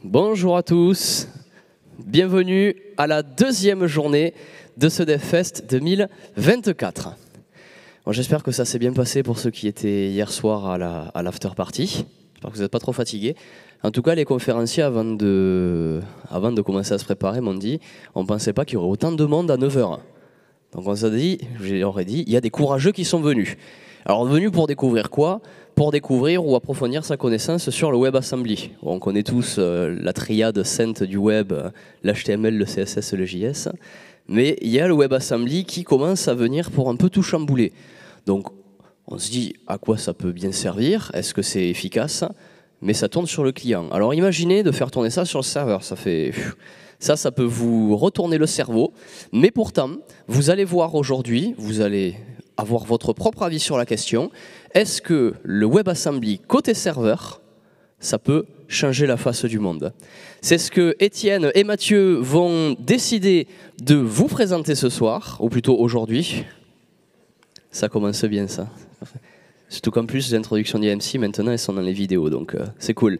Bonjour à tous, bienvenue à la deuxième journée de ce DevFest 2024. Bon, j'espère que ça s'est bien passé pour ceux qui étaient hier soir à l'after party. J'espère que vous n'êtes pas trop fatigués. En tout cas, les conférenciers, avant de commencer à se préparer, m'ont dit on ne pensait pas qu'il y aurait autant de monde à 9h. Donc on s'est dit, j'aurais dit, il y a des courageux qui sont venus. Alors venus pour découvrir quoi ? Pour découvrir ou approfondir sa connaissance sur le WebAssembly. On connaît tous la triade sainte du web, l'HTML, le CSS, le JS. Mais il y a le WebAssembly qui commence à venir pour un peu tout chambouler. Donc on se dit à quoi ça peut bien servir ? Est-ce que c'est efficace ? Mais ça tourne sur le client. Alors imaginez de faire tourner ça sur le serveur. Ça peut vous retourner le cerveau. Mais pourtant, vous allez voir aujourd'hui, vous allez avoir votre propre avis sur la question. Est-ce que le WebAssembly côté serveur, ça peut changer la face du monde ? C'est ce que Étienne et Mathieu vont décider de vous présenter ce soir, ou plutôt aujourd'hui. Ça commence bien, ça. Surtout qu'en plus, les introductions d'IMC, maintenant, elles sont dans les vidéos, donc c'est cool.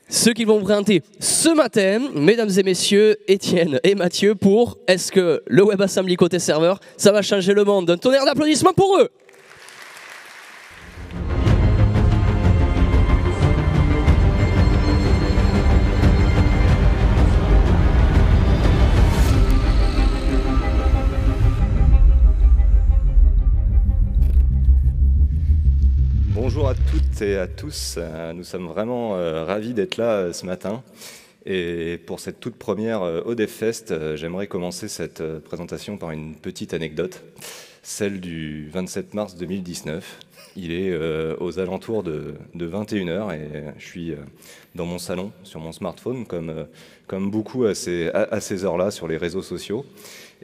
Ceux qui vont vous présenter ce matin, mesdames et messieurs, Étienne et Mathieu, pour est-ce que le WebAssembly côté serveur, ça va changer le monde ? Un tonnerre d'applaudissements pour eux. Bonjour à toutes et à tous, nous sommes vraiment ravis d'être là ce matin. Et pour cette toute première au DevFest, j'aimerais commencer cette présentation par une petite anecdote, celle du 27 mars 2019. Il est aux alentours de 21h et je suis dans mon salon, sur mon smartphone, comme beaucoup à ces heures-là sur les réseaux sociaux.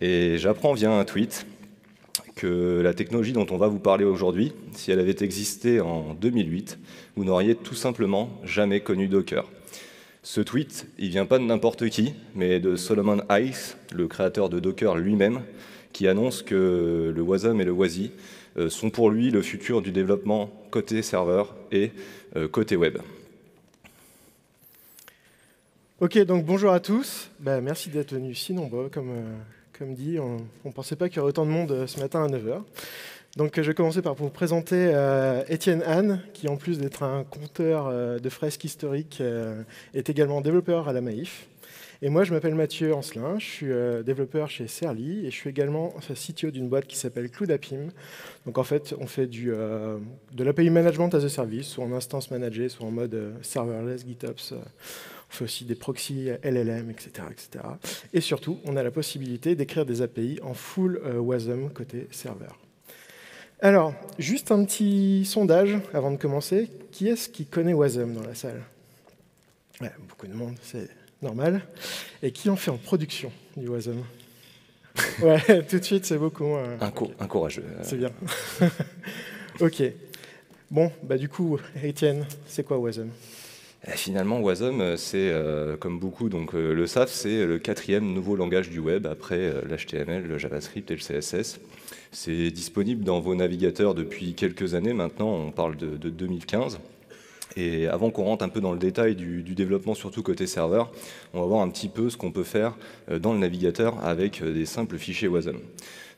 Et j'apprends via un tweet que la technologie dont on va vous parler aujourd'hui, si elle avait existé en 2008, vous n'auriez tout simplement jamais connu Docker. Ce tweet, il vient pas de n'importe qui, mais de Solomon Hykes, le créateur de Docker lui-même, qui annonce que le Wasm et le WASI sont pour lui le futur du développement côté serveur et côté web. Ok, donc bonjour à tous. Merci d'être venus si nombreux, comme dit, on ne pensait pas qu'il y aurait autant de monde ce matin à 9h. Donc je vais commencer par vous présenter Étienne Anne, qui en plus d'être un conteur de fresques historiques, est également développeur à la Maïf. Et moi je m'appelle Mathieu Ancelin, je suis développeur chez Serly et je suis également CTO d'une boîte qui s'appelle Cloudapim. Donc en fait on fait de l'API Management as a Service, soit en instance managée, soit en mode serverless, GitOps. On fait aussi des proxys LLM, etc., etc. Et surtout, on a la possibilité d'écrire des API en full WASM côté serveur. Alors, juste un petit sondage avant de commencer. Qui est-ce qui connaît WASM dans la salle ? Ouais, beaucoup de monde, c'est normal. Et qui en fait en production du WASM ? Ouais, tout de suite, c'est beaucoup. Un courageux. C'est bien. Ok. Bon, du coup, Étienne, c'est quoi WASM ? Finalement, Wasm, c'est, comme beaucoup le savent, c'est le 4e nouveau langage du web après l'HTML, le JavaScript et le CSS. C'est disponible dans vos navigateurs depuis quelques années maintenant, on parle de 2015. Et avant qu'on rentre un peu dans le détail du développement, surtout côté serveur, on va voir un petit peu ce qu'on peut faire dans le navigateur avec des simples fichiers Wasm.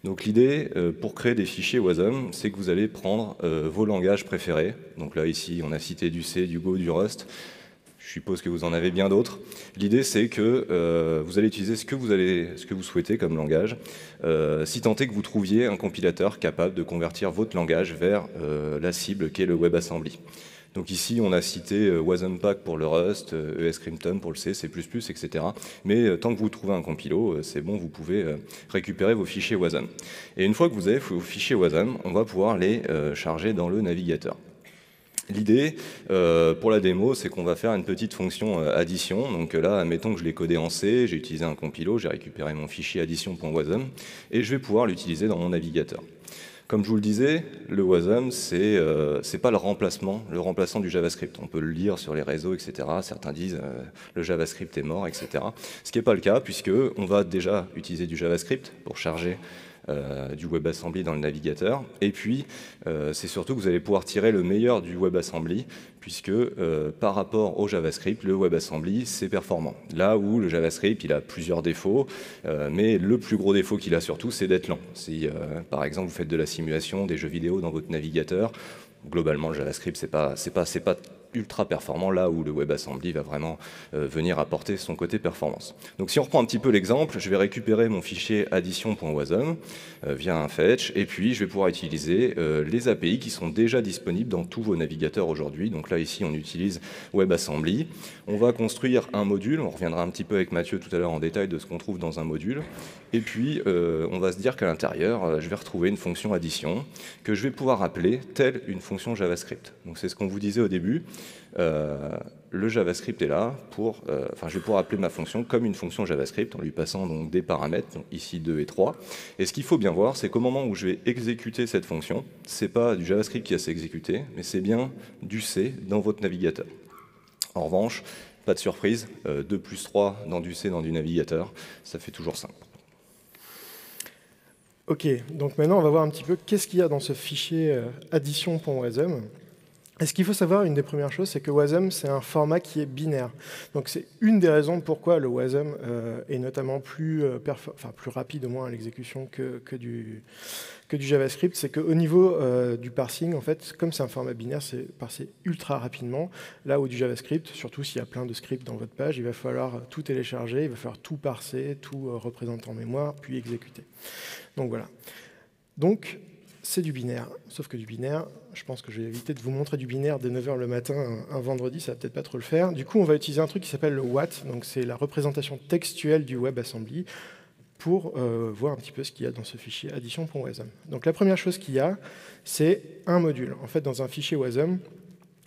Donc l'idée, pour créer des fichiers Wasm, c'est que vous allez prendre vos langages préférés. Donc là, ici, on a cité du C, du Go, du Rust. Je suppose que vous en avez bien d'autres. L'idée, c'est que vous allez utiliser ce que vous souhaitez comme langage, si tant est que vous trouviez un compilateur capable de convertir votre langage vers la cible qui est le WebAssembly. Donc ici, on a cité WasmPack pour le Rust, ESCryptum pour le C, C++, etc. Mais tant que vous trouvez un compilo, c'est bon, vous pouvez récupérer vos fichiers Wasm. Et une fois que vous avez vos fichiers Wasm, on va pouvoir les charger dans le navigateur. L'idée, pour la démo, c'est qu'on va faire une petite fonction addition. Donc là, admettons que je l'ai codé en C, j'ai utilisé un compilo, j'ai récupéré mon fichier addition.wasm, et je vais pouvoir l'utiliser dans mon navigateur. Comme je vous le disais, le Wasm, c'est pas le remplaçant du JavaScript. On peut le lire sur les réseaux, etc. Certains disent le JavaScript est mort, etc. Ce qui n'est pas le cas, puisqu'on va déjà utiliser du JavaScript pour charger du WebAssembly dans le navigateur. Et puis, c'est surtout que vous allez pouvoir tirer le meilleur du WebAssembly, puisque par rapport au JavaScript, le WebAssembly, c'est performant. Là où le JavaScript, il a plusieurs défauts, mais le plus gros défaut qu'il a surtout, c'est d'être lent. Si, par exemple, vous faites de la simulation, des jeux vidéo dans votre navigateur, globalement, le JavaScript, c'est pas ultra performant, là où le WebAssembly va vraiment venir apporter son côté performance. Donc si on reprend un petit peu l'exemple, je vais récupérer mon fichier addition.wasm via un fetch, et puis je vais pouvoir utiliser les API qui sont déjà disponibles dans tous vos navigateurs aujourd'hui. Donc là, ici, on utilise WebAssembly. On va construire un module, on reviendra un petit peu avec Mathieu tout à l'heure en détail de ce qu'on trouve dans un module, et puis on va se dire qu'à l'intérieur, je vais retrouver une fonction addition que je vais pouvoir appeler telle une fonction JavaScript. Donc c'est ce qu'on vous disait au début. Le JavaScript est là pour... je vais pouvoir appeler ma fonction comme une fonction JavaScript en lui passant donc des paramètres, donc ici 2 et 3. Et ce qu'il faut bien voir, c'est qu'au moment où je vais exécuter cette fonction, ce n'est pas du JavaScript qui va s'exécuter, mais c'est bien du C dans votre navigateur. En revanche, pas de surprise, 2 plus 3 dans du C dans du navigateur, ça fait toujours 5. Ok, donc maintenant on va voir un petit peu qu'est-ce qu'il y a dans ce fichier addition.wasm. Et ce qu'il faut savoir, une des premières choses, c'est que WASM, c'est un format qui est binaire. Donc c'est une des raisons pourquoi le WASM est notamment plus rapide au moins à l'exécution que du JavaScript, c'est qu'au niveau du parsing, en fait, comme c'est un format binaire, c'est parsé ultra rapidement, là où du JavaScript, surtout s'il y a plein de scripts dans votre page, il va falloir tout télécharger, il va falloir tout parser, tout représenter en mémoire, puis exécuter. Donc voilà. Donc, c'est du binaire, sauf que du binaire, je pense que je vais éviter de vous montrer du binaire dès 9h le matin, un vendredi, ça va peut-être pas trop le faire. Du coup, on va utiliser un truc qui s'appelle le WAT, donc c'est la représentation textuelle du WebAssembly, pour voir un petit peu ce qu'il y a dans ce fichier addition.wasm. Donc la première chose qu'il y a, c'est un module. En fait, dans un fichier WASM,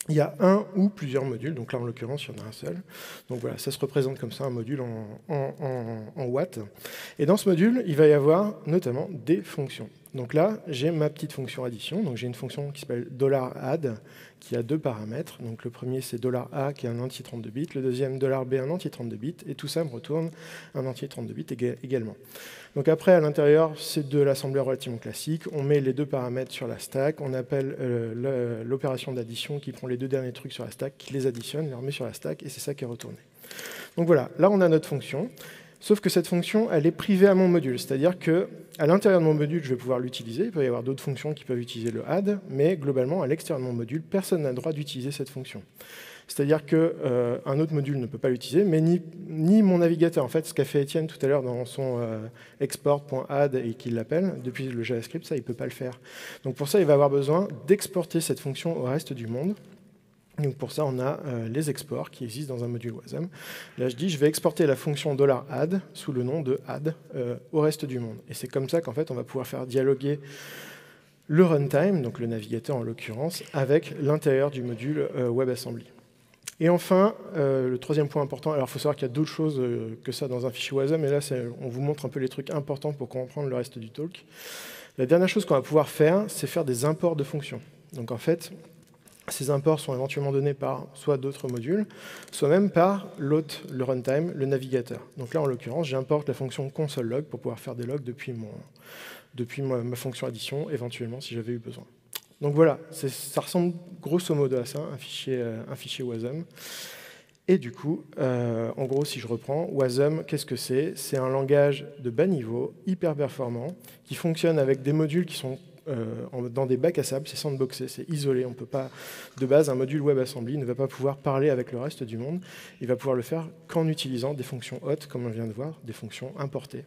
il y a un ou plusieurs modules, donc là en l'occurrence il y en a un seul. Donc voilà, ça se représente comme ça, un module en Watt. Et dans ce module, il va y avoir notamment des fonctions. Donc là, j'ai ma petite fonction addition, donc j'ai une fonction qui s'appelle $add, qui a 2 paramètres. Donc le premier c'est $A qui est un entier 32 bits, le deuxième $B un entier 32 bits, et tout ça me retourne un entier 32 bits également. Donc après, à l'intérieur, c'est de l'assembleur relativement classique. On met les 2 paramètres sur la stack. On appelle l'opération d'addition qui prend les 2 derniers trucs sur la stack, qui les additionne, les remet sur la stack, et c'est ça qui est retourné. Donc voilà, là on a notre fonction. Sauf que cette fonction, elle est privée à mon module. C'est-à-dire qu'à l'intérieur de mon module, je vais pouvoir l'utiliser. Il peut y avoir d'autres fonctions qui peuvent utiliser le add, mais globalement, à l'extérieur de mon module, personne n'a le droit d'utiliser cette fonction. C'est-à-dire qu'un autre module ne peut pas l'utiliser, mais ni mon navigateur. En fait, ce qu'a fait Étienne tout à l'heure dans son export.add et qu'il l'appelle, depuis le JavaScript, ça, il ne peut pas le faire. Donc pour ça, il va avoir besoin d'exporter cette fonction au reste du monde. Donc pour ça, on a les exports qui existent dans un module WASM. Là, je dis, je vais exporter la fonction $add sous le nom de add au reste du monde. Et c'est comme ça qu'en fait, on va pouvoir faire dialoguer le runtime, donc le navigateur en l'occurrence, avec l'intérieur du module WebAssembly. Et enfin, le troisième point important, alors il faut savoir qu'il y a d'autres choses que ça dans un fichier WASM, mais là, on vous montre un peu les trucs importants pour comprendre le reste du talk. La dernière chose qu'on va pouvoir faire, c'est faire des imports de fonctions. Donc en fait, ces imports sont éventuellement donnés par soit d'autres modules, soit même par l'hôte, le runtime, le navigateur. Donc là, en l'occurrence, j'importe la fonction console.log pour pouvoir faire des logs depuis ma fonction addition, éventuellement, si j'avais eu besoin. Donc voilà, ça ressemble grosso modo à ça, un fichier WASM. Et du coup, en gros, si je reprends, WASM, qu'est-ce que c'est? C'est un langage de bas niveau, hyper performant, qui fonctionne avec des modules qui sont dans des bacs à sable, c'est sandboxé, c'est isolé. On peut pas, de base, un module WebAssembly ne va pas pouvoir parler avec le reste du monde. Il va pouvoir le faire qu'en utilisant des fonctions hôtes, comme on vient de voir, des fonctions importées.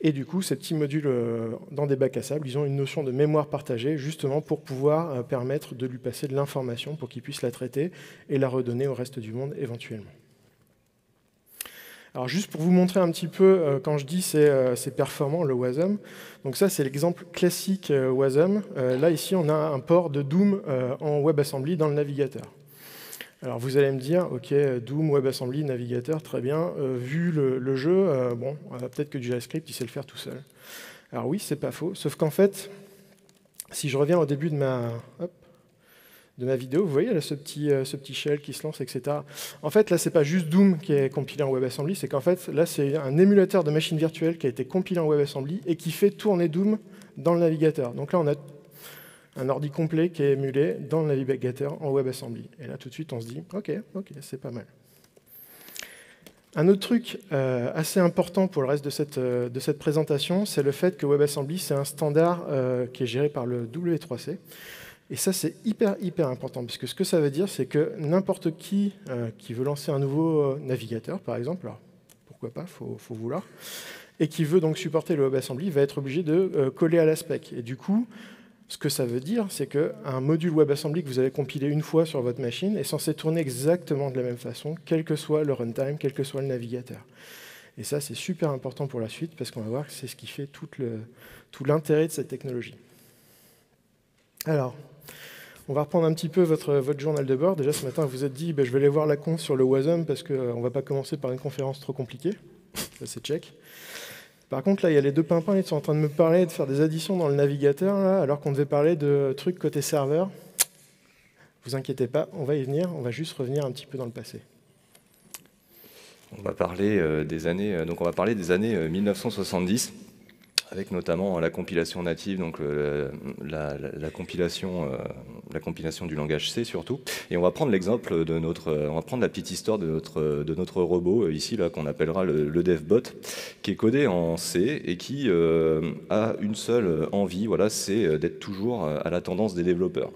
Et du coup, ces petits modules dans des bacs à sable, ils ont une notion de mémoire partagée, justement pour pouvoir permettre de lui passer de l'information pour qu'il puisse la traiter et la redonner au reste du monde éventuellement. Alors juste pour vous montrer un petit peu, quand je dis c'est performant, le WASM, donc ça c'est l'exemple classique WASM. Là ici on a un port de Doom en WebAssembly dans le navigateur. Alors vous allez me dire, ok, Doom, WebAssembly, navigateur, très bien, vu le jeu, peut-être que du JavaScript il sait le faire tout seul. Alors oui, c'est pas faux, sauf qu'en fait, si je reviens au début de ma vidéo, vous voyez là, ce petit shell qui se lance, etc. En fait, là, c'est pas juste Doom qui est compilé en WebAssembly, c'est qu'en fait, là, c'est un émulateur de machine virtuelle qui a été compilé en WebAssembly et qui fait tourner Doom dans le navigateur. Donc là, on a un ordi complet qui est émulé dans le navigateur en WebAssembly. Et là, tout de suite, on se dit, OK, c'est pas mal. Un autre truc assez important pour le reste de cette présentation, c'est le fait que WebAssembly, c'est un standard qui est géré par le W3C. Et ça, c'est hyper important, parce que ce que ça veut dire, c'est que n'importe qui veut lancer un nouveau navigateur, par exemple, alors pourquoi pas, faut vouloir, et qui veut donc supporter le WebAssembly, va être obligé de coller à la spec. Et du coup, ce que ça veut dire, c'est qu'un module WebAssembly que vous avez compilé une fois sur votre machine est censé tourner exactement de la même façon, quel que soit le runtime, quel que soit le navigateur. Et ça, c'est super important pour la suite, parce qu'on va voir que c'est ce qui fait tout l'intérêt de cette technologie. Alors, on va reprendre un petit peu votre journal de bord. Déjà, ce matin, vous vous êtes dit, je vais aller voir la conf sur le Wasm, parce qu'on ne va pas commencer par une conférence trop compliquée. Ça, c'est check. Par contre, là, il y a les deux pimpins, ils sont en train de me parler de faire des additions dans le navigateur, là, alors qu'on devait parler de trucs côté serveur. Vous inquiétez pas, on va y venir, on va juste revenir un petit peu dans le passé. On va parler des années 1970, avec notamment la compilation native, donc la compilation du langage C surtout. Et on va prendre l'exemple on va prendre la petite histoire de notre robot ici là qu'on appellera le DevBot, qui est codé en C et qui a une seule envie, voilà, c'est d'être toujours à la tendance des développeurs.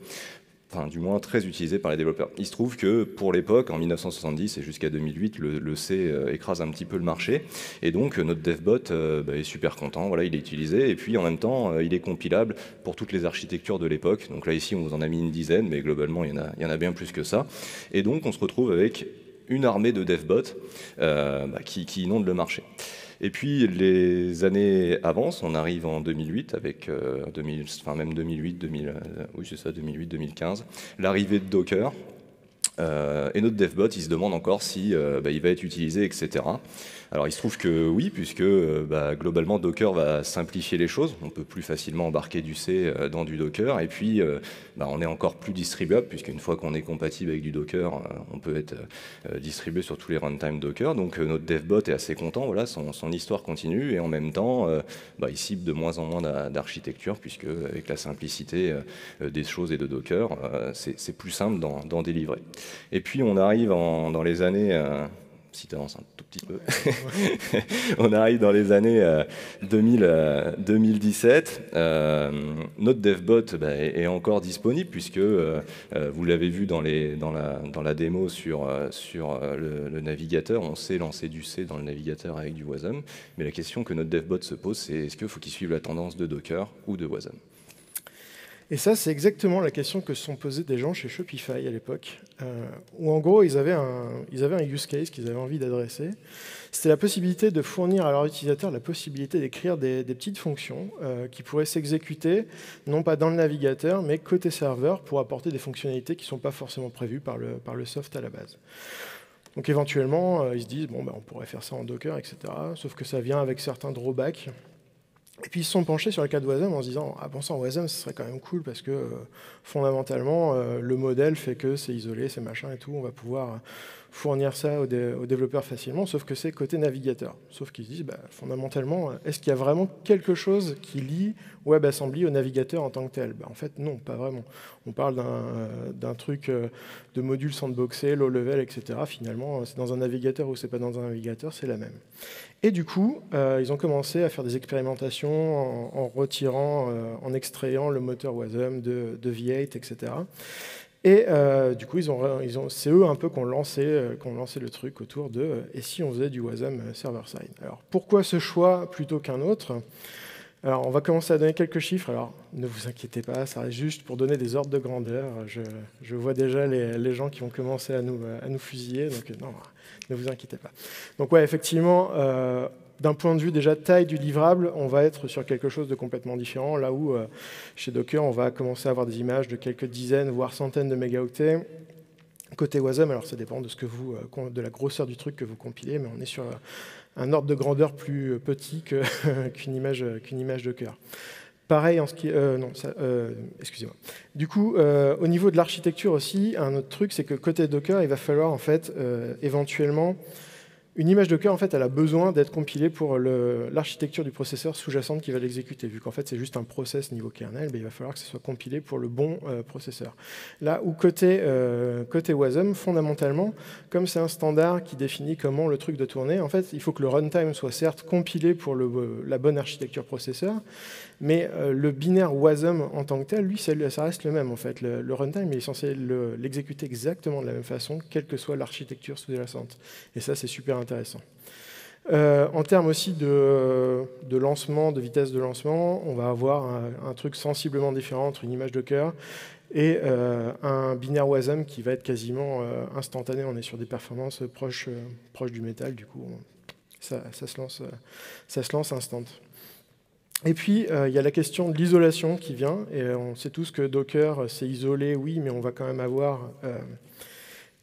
Enfin, du moins très utilisé par les développeurs. Il se trouve que pour l'époque, en 1970 et jusqu'à 2008, le C écrase un petit peu le marché, et donc notre DevBot est super content, voilà, il est utilisé, et puis en même temps, il est compilable pour toutes les architectures de l'époque. Donc là, ici, on vous en a mis une dizaine, mais globalement, il y en a bien plus que ça. Et donc, on se retrouve avec une armée de DevBot qui inonde le marché. Et puis les années avancent, on arrive en 2008 avec même 2008-2015, l'arrivée de Docker. Et notre DevBot, il se demande encore si il va être utilisé, etc. Alors il se trouve que oui, puisque globalement Docker va simplifier les choses. On peut plus facilement embarquer du C dans du Docker, et puis on est encore plus distribuable, puisqu'une fois qu'on est compatible avec du Docker, on peut être distribué sur tous les runtime Docker. Donc notre DevBot est assez content, voilà, son histoire continue, et en même temps, il cible de moins en moins d'architecture, puisque avec la simplicité des choses et de Docker, c'est plus simple d'en délivrer. Et puis on arrive dans les années... si tu avances un tout petit peu, on arrive dans les années 2017. Notre DevBot est encore disponible, puisque vous l'avez vu dans la démo sur le navigateur, on sait lancer du C dans le navigateur avec du Wasm. Mais la question que notre DevBot se pose, c'est est-ce qu'il faut qu'il suive la tendance de Docker ou de Wasm? Et ça, c'est exactement la question que se sont posées des gens chez Shopify à l'époque, où en gros, ils avaient un use case qu'ils avaient envie d'adresser. C'était la possibilité de fournir à leurs utilisateurs la possibilité d'écrire des petites fonctions qui pourraient s'exécuter, non pas dans le navigateur, mais côté serveur, pour apporter des fonctionnalités qui ne sont pas forcément prévues par le soft à la base. Donc éventuellement, ils se disent, on pourrait faire ça en Docker, etc. Sauf que ça vient avec certains drawbacks. Et puis ils se sont penchés sur le cas de Wasm en se disant ça en Wasm, ce serait quand même cool, parce que fondamentalement, le modèle fait que c'est isolé, c'est machin et tout, on va pouvoir fournir ça aux développeurs facilement, sauf que c'est côté navigateur. Sauf qu'ils se disent, fondamentalement, est-ce qu'il y a vraiment quelque chose qui lie WebAssembly au navigateur en tant que tel? En fait, non, pas vraiment. On parle d'un truc de module sandboxé, low level, etc. Finalement, c'est dans un navigateur ou c'est pas dans un navigateur, c'est la même. Et du coup, ils ont commencé à faire des expérimentations en retirant, en extrayant le moteur Wasm de V8, etc. Et du coup, c'est eux un peu qui ont lancé le truc autour de et si on faisait du Wasm server-side. Alors, pourquoi ce choix plutôt qu'un autre? Alors, on va commencer à donner quelques chiffres. Alors, ne vous inquiétez pas, ça reste juste pour donner des ordres de grandeur. Je vois déjà les gens qui vont commencer à nous fusiller, donc non, ne vous inquiétez pas. Donc ouais, effectivement, d'un point de vue déjà taille du livrable, on va être sur quelque chose de complètement différent, là où chez Docker, on va commencer à avoir des images de quelques dizaines, voire centaines de mégaoctets. Côté Wasm, alors ça dépend de la grosseur du truc que vous compilez, mais on est sur un ordre de grandeur plus petit qu'une image Docker. Pareil en ce qui... excusez-moi. Du coup, au niveau de l'architecture aussi, un autre truc, c'est que côté Docker, il va falloir en fait éventuellement... Une image Docker, en fait, elle a besoin d'être compilée pour l'architecture du processeur sous-jacente qui va l'exécuter. Vu qu'en fait, c'est juste un process niveau kernel, il va falloir que ce soit compilé pour le bon processeur. Là où côté Wasm, fondamentalement, comme c'est un standard qui définit comment le truc doit tourner, en fait, il faut que le runtime soit certes compilé pour la bonne architecture processeur, mais le binaire Wasm en tant que tel, lui, ça reste le même. En fait. Le runtime il est censé l'exécuter exactement de la même façon, quelle que soit l'architecture sous-jacente. Et ça, c'est super intéressant. En termes aussi de lancement, de vitesse de lancement, on va avoir un truc sensiblement différent entre une image Docker et un binaire Wasm qui va être quasiment instantané. On est sur des performances proches du métal, du coup, ça se lance instant. Et puis, il y a la question de l'isolation qui vient, et on sait tous que Docker, c'est isolé, oui, mais on va quand même avoir,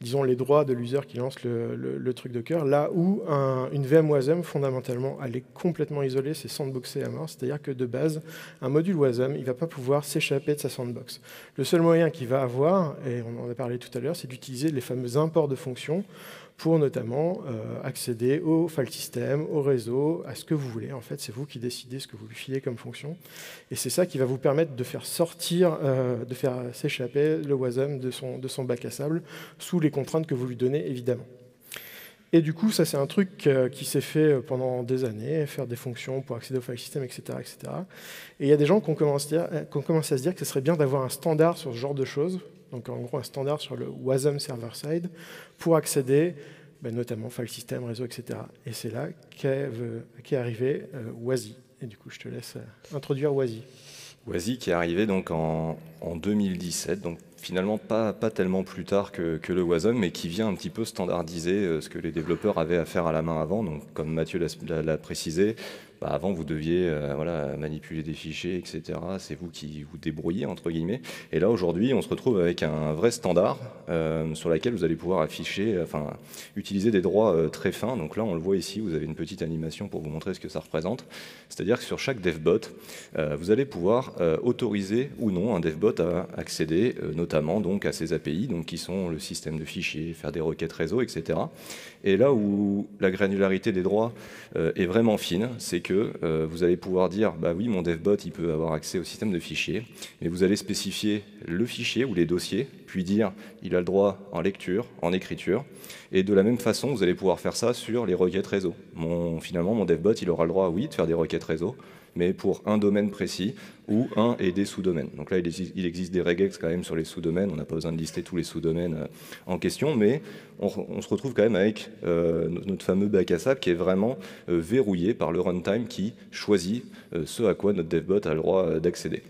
disons, les droits de l'user qui lance le truc Docker, là où une VM Wasm, fondamentalement, elle est complètement isolée, c'est sandboxé à mort, c'est-à-dire que de base, un module Wasm, il ne va pas pouvoir s'échapper de sa sandbox. Le seul moyen qu'il va avoir, et on en a parlé tout à l'heure, c'est d'utiliser les fameux imports de fonctions pour notamment accéder au file system, au réseau, à ce que vous voulez. En fait, c'est vous qui décidez ce que vous lui filez comme fonction. Et c'est ça qui va vous permettre de faire sortir, de faire s'échapper le Wasm de son bac à sable sous les contraintes que vous lui donnez, évidemment. Et du coup, ça, c'est un truc qui s'est fait pendant des années, faire des fonctions pour accéder au file system, etc. etc. Et il y a des gens qui ont commencé à se dire que ce serait bien d'avoir un standard sur ce genre de choses, donc en gros un standard sur le Wasm server-side, pour accéder notamment file system, réseau, etc. Et c'est là qu'est arrivé WASI. Et du coup, je te laisse introduire WASI. WASI qui est arrivé donc en 2017, donc finalement pas tellement plus tard que le Wasm, mais qui vient un petit peu standardiser ce que les développeurs avaient à faire à la main avant. Donc, comme Mathieu l'a précisé, avant, vous deviez manipuler des fichiers, etc. C'est vous qui vous débrouillez, entre guillemets. Et là, aujourd'hui, on se retrouve avec un vrai standard sur lequel vous allez pouvoir utiliser des droits très fins. Donc là, on le voit ici, vous avez une petite animation pour vous montrer ce que ça représente. C'est-à-dire que sur chaque devbot, vous allez pouvoir autoriser ou non un devbot à accéder notamment donc, à ces API, donc, qui sont le système de fichiers, faire des requêtes réseau, etc. Et là où la granularité des droits est vraiment fine, c'est que vous allez pouvoir dire, oui, mon devbot, il peut avoir accès au système de fichiers, mais vous allez spécifier le fichier ou les dossiers, puis dire, il a le droit en lecture, en écriture, et de la même façon, vous allez pouvoir faire ça sur les requêtes réseau. Finalement, mon devbot, il aura le droit, oui, de faire des requêtes réseau, mais pour un domaine précis ou un et des sous-domaines. Donc là, il existe des regex quand même sur les sous-domaines, on n'a pas besoin de lister tous les sous-domaines en question, mais on se retrouve quand même avec notre fameux bac à sable qui est vraiment verrouillé par le runtime qui choisit ce à quoi notre devbot a le droit d'accéder.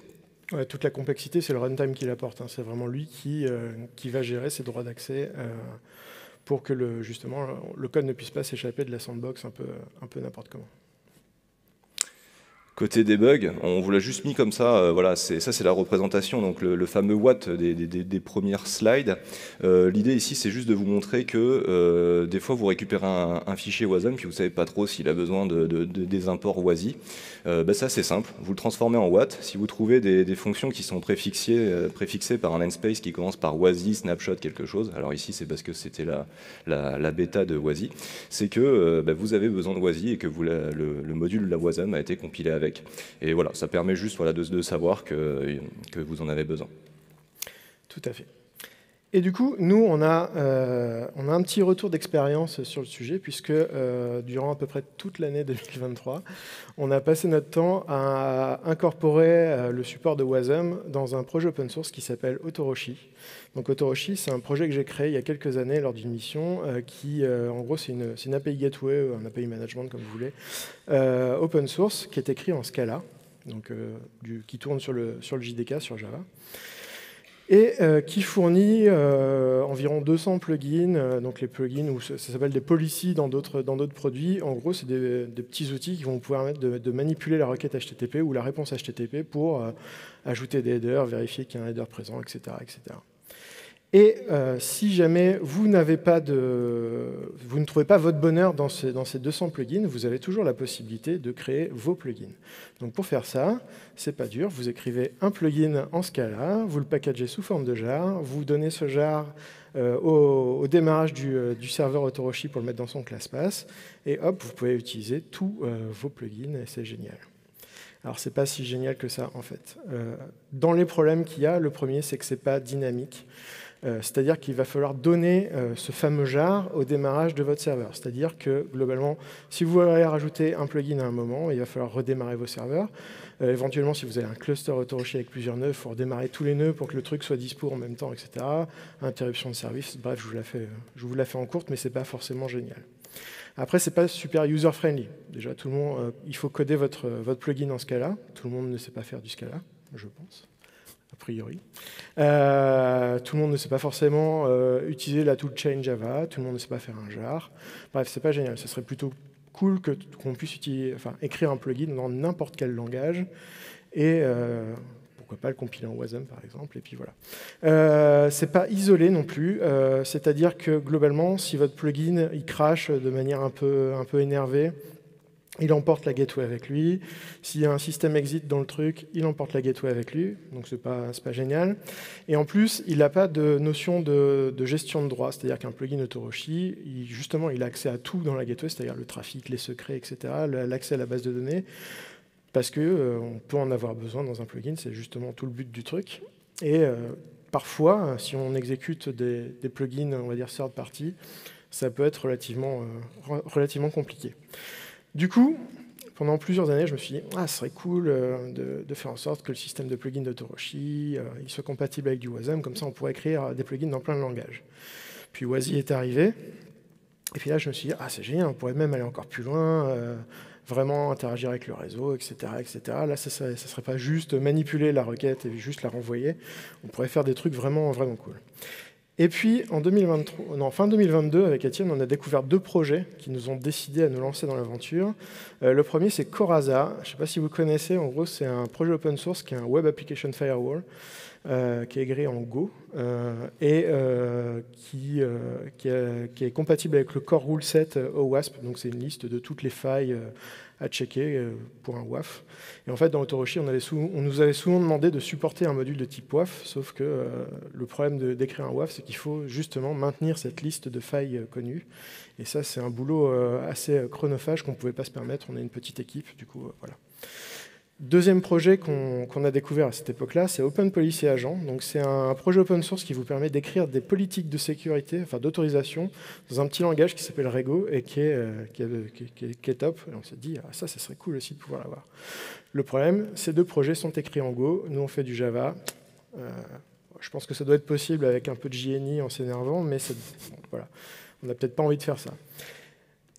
Ouais, toute la complexité, c'est le runtime qui l'apporte. Hein. C'est vraiment lui qui va gérer ses droits d'accès pour que justement le code ne puisse pas s'échapper de la sandbox un peu n'importe comment. Côté debug, on vous l'a juste mis comme ça, voilà, ça c'est la représentation, donc le fameux watt des premières slides. L'idée ici, c'est juste de vous montrer que des fois vous récupérez un fichier Wasm, puis vous ne savez pas trop s'il a besoin des imports WASI. Ça c'est simple, vous le transformez en watt. Si vous trouvez des fonctions qui sont préfixées par un namespace qui commence par WASI, snapshot, quelque chose, alors ici c'est parce que c'était la bêta de WASI, c'est que vous avez besoin de WASI et que le module de la Wasm a été compilé avec. Et voilà, ça permet juste de savoir que vous en avez besoin. Tout à fait. Et du coup, nous, on a un petit retour d'expérience sur le sujet, puisque durant à peu près toute l'année 2023, on a passé notre temps à incorporer le support de Wasm dans un projet open source qui s'appelle Otoroshi. Donc Otoroshi, c'est un projet que j'ai créé il y a quelques années lors d'une mission qui, en gros, c'est une API Gateway, un API Management, comme vous voulez, open source, qui est écrit en Scala, donc, qui tourne sur le JDK, sur Java. Et qui fournit environ 200 plugins, donc les plugins, ça s'appelle des policies dans d'autres produits. En gros, c'est des petits outils qui vont vous permettre de manipuler la requête HTTP ou la réponse HTTP pour ajouter des headers, vérifier qu'il y a un header présent, etc. etc. Et si jamais vous ne trouvez pas votre bonheur dans ces 200 plugins, vous avez toujours la possibilité de créer vos plugins. Donc pour faire ça, c'est pas dur, vous écrivez un plugin en Scala, vous le packagez sous forme de jar, vous donnez ce jar au démarrage du serveur Autoroshi pour le mettre dans son ClassPass, et hop, vous pouvez utiliser tous vos plugins, et c'est génial. Alors, c'est pas si génial que ça, en fait. Dans les problèmes qu'il y a, le premier, c'est que c'est pas dynamique. C'est-à-dire qu'il va falloir donner ce fameux jar au démarrage de votre serveur. C'est-à-dire que, globalement, si vous voulez rajouter un plugin à un moment, il va falloir redémarrer vos serveurs. Éventuellement, si vous avez un cluster Autoroshi avec plusieurs nœuds, il faut redémarrer tous les nœuds pour que le truc soit dispo en même temps, etc. Interruption de service, bref, je vous la fais en courte, mais c'est pas forcément génial. Après, c'est pas super user-friendly. Déjà, tout le monde, il faut coder votre plugin en Scala. Tout le monde ne sait pas faire du Scala, je pense. A priori. Tout le monde ne sait pas forcément utiliser la toolchain Java, tout le monde ne sait pas faire un jar. Bref, c'est pas génial. Ce serait plutôt cool qu'on puisse écrire un plugin dans n'importe quel langage et pourquoi pas le compiler en Wasm par exemple. Et puis voilà. C'est pas isolé non plus. C'est-à-dire que globalement, si votre plugin il crache de manière un peu énervée, il emporte la gateway avec lui. S'il y a un système exit dans le truc, il emporte la gateway avec lui. Donc, c'est pas génial. Et en plus, il n'a pas de notion de gestion de droit. C'est-à-dire qu'un plugin Autoroshi, justement, il a accès à tout dans la gateway, c'est-à-dire le trafic, les secrets, etc., l'accès à la base de données, parce qu'on peut en avoir besoin dans un plugin. C'est justement tout le but du truc. Et parfois, si on exécute des plugins, on va dire third party, ça peut être relativement compliqué. Du coup, pendant plusieurs années, je me suis dit « Ah, ce serait cool de faire en sorte que le système de plugins d'Autoroshi il soit compatible avec du Wasm, comme ça on pourrait écrire des plugins dans plein de langages. » Puis Wazi est arrivé, et puis là je me suis dit « Ah, c'est génial, on pourrait même aller encore plus loin, vraiment interagir avec le réseau, etc. etc. » Là, ça ne serait pas juste manipuler la requête et juste la renvoyer, on pourrait faire des trucs vraiment, vraiment cool. Et puis, fin 2022, avec Etienne, on a découvert 2 projets qui nous ont décidé à nous lancer dans l'aventure. Le premier, c'est Coraza. Je ne sais pas si vous connaissez. En gros, c'est un projet open source qui est un Web Application Firewall qui est écrit en Go et qui est compatible avec le core rule set OWASP. Donc, c'est une liste de toutes les failles à checker pour un WAF. Et en fait, dans Autoroshi, on nous avait souvent demandé de supporter un module de type WAF, sauf que le problème d'écrire un WAF, c'est qu'il faut justement maintenir cette liste de failles connues. Et ça, c'est un boulot assez chronophage qu'on ne pouvait pas se permettre. On est une petite équipe, du coup, voilà. Deuxième projet qu'on a découvert à cette époque-là, c'est Open Policy Agent. Donc, c'est un projet open source qui vous permet d'écrire des politiques de sécurité, enfin d'autorisation, dans un petit langage qui s'appelle Rego et qui est top. Et on s'est dit, ah, ça serait cool aussi de pouvoir l'avoir. Le problème, ces 2 projets sont écrits en Go. Nous, on fait du Java. Je pense que ça doit être possible avec un peu de JNI en s'énervant, mais voilà, on n'a peut-être pas envie de faire ça.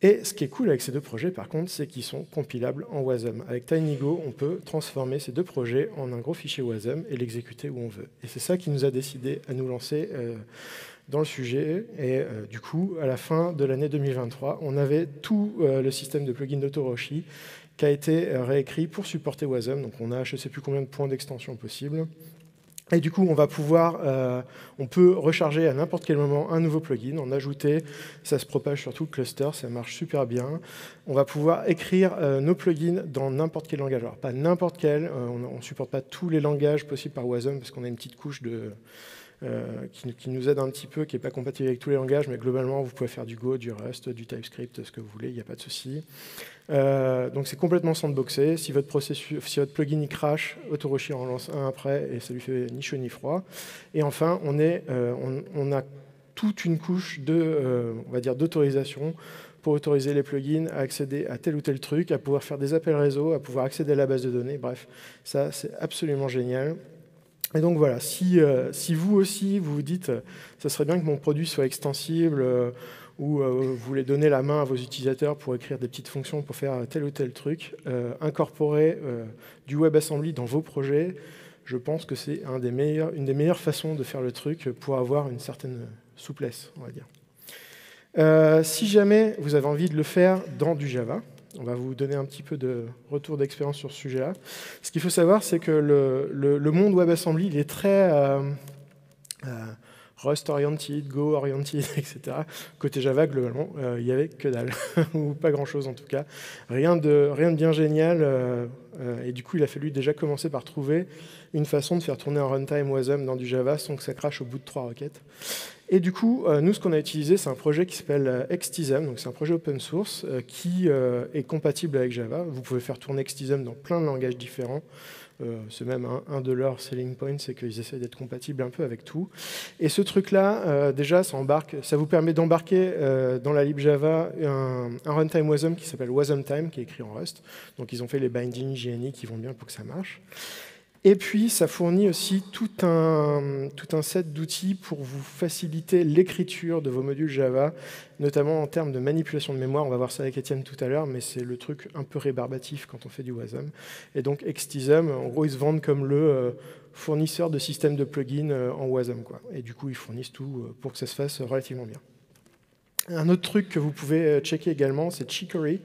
Et ce qui est cool avec ces 2 projets, par contre, c'est qu'ils sont compilables en Wasm. Avec TinyGo, on peut transformer ces 2 projets en un gros fichier Wasm et l'exécuter où on veut. Et c'est ça qui nous a décidé à nous lancer dans le sujet. Et du coup, à la fin de l'année 2023, on avait tout le système de plugins d'Autoroshi qui a été réécrit pour supporter Wasm. Donc on a je ne sais plus combien de points d'extension possibles. Et du coup, on peut recharger à n'importe quel moment un nouveau plugin, en ajouter, ça se propage sur tout le cluster, ça marche super bien. On va pouvoir écrire nos plugins dans n'importe quel langage. Alors, pas n'importe quel, on ne supporte pas tous les langages possibles par Wasm, parce qu'on a une petite couche qui nous aide un petit peu, qui n'est pas compatible avec tous les langages, mais globalement, vous pouvez faire du Go, du Rust, du TypeScript, ce que vous voulez, il n'y a pas de souci. Donc c'est complètement sandboxé. Si votre plugin il crash, Autoroshi en relance un après et ça lui fait ni chaud ni froid. Et enfin, on a toute une couche on va dire d'autorisation pour autoriser les plugins à accéder à tel ou tel truc, à pouvoir faire des appels réseau, à pouvoir accéder à la base de données. Bref, ça c'est absolument génial. Et donc voilà, si vous aussi vous vous dites ça serait bien que mon produit soit extensible ou vous voulez donner la main à vos utilisateurs pour écrire des petites fonctions pour faire tel ou tel truc, incorporer du WebAssembly dans vos projets, je pense que c'est une des meilleures façons de faire le truc pour avoir une certaine souplesse, on va dire. Si jamais vous avez envie de le faire dans du Java, on va vous donner un petit peu de retour d'expérience sur ce sujet-là. Ce qu'il faut savoir, c'est que le monde WebAssembly, il est très Rust oriented, Go oriented, etc. Côté Java, globalement, il n'y avait que dalle, ou pas grand-chose en tout cas. Rien de bien génial, et du coup, il a fallu déjà commencer par trouver une façon de faire tourner un runtime Wasm dans du Java sans que ça crache au bout de 3 requêtes. Et du coup, nous, ce qu'on a utilisé, c'est un projet qui s'appelle XTism, donc c'est un projet open source qui est compatible avec Java. Vous pouvez faire tourner XTism dans plein de langages différents. C'est même un de leurs selling points, c'est qu'ils essaient d'être compatibles un peu avec tout. Et ce truc-là, déjà, ça vous permet d'embarquer dans la lib Java un runtime Wasm qui s'appelle WasmTime, qui est écrit en Rust. Donc ils ont fait les bindings JNI qui vont bien pour que ça marche. Et puis, ça fournit aussi tout un set d'outils pour vous faciliter l'écriture de vos modules Java, notamment en termes de manipulation de mémoire. On va voir ça avec Étienne tout à l'heure, mais c'est le truc un peu rébarbatif quand on fait du Wasm. Et donc, XTism, en gros, ils se vendent comme le fournisseur de systèmes de plugins en Wasm, quoi. Et du coup, ils fournissent tout pour que ça se fasse relativement bien. Un autre truc que vous pouvez checker également, c'est Chicory.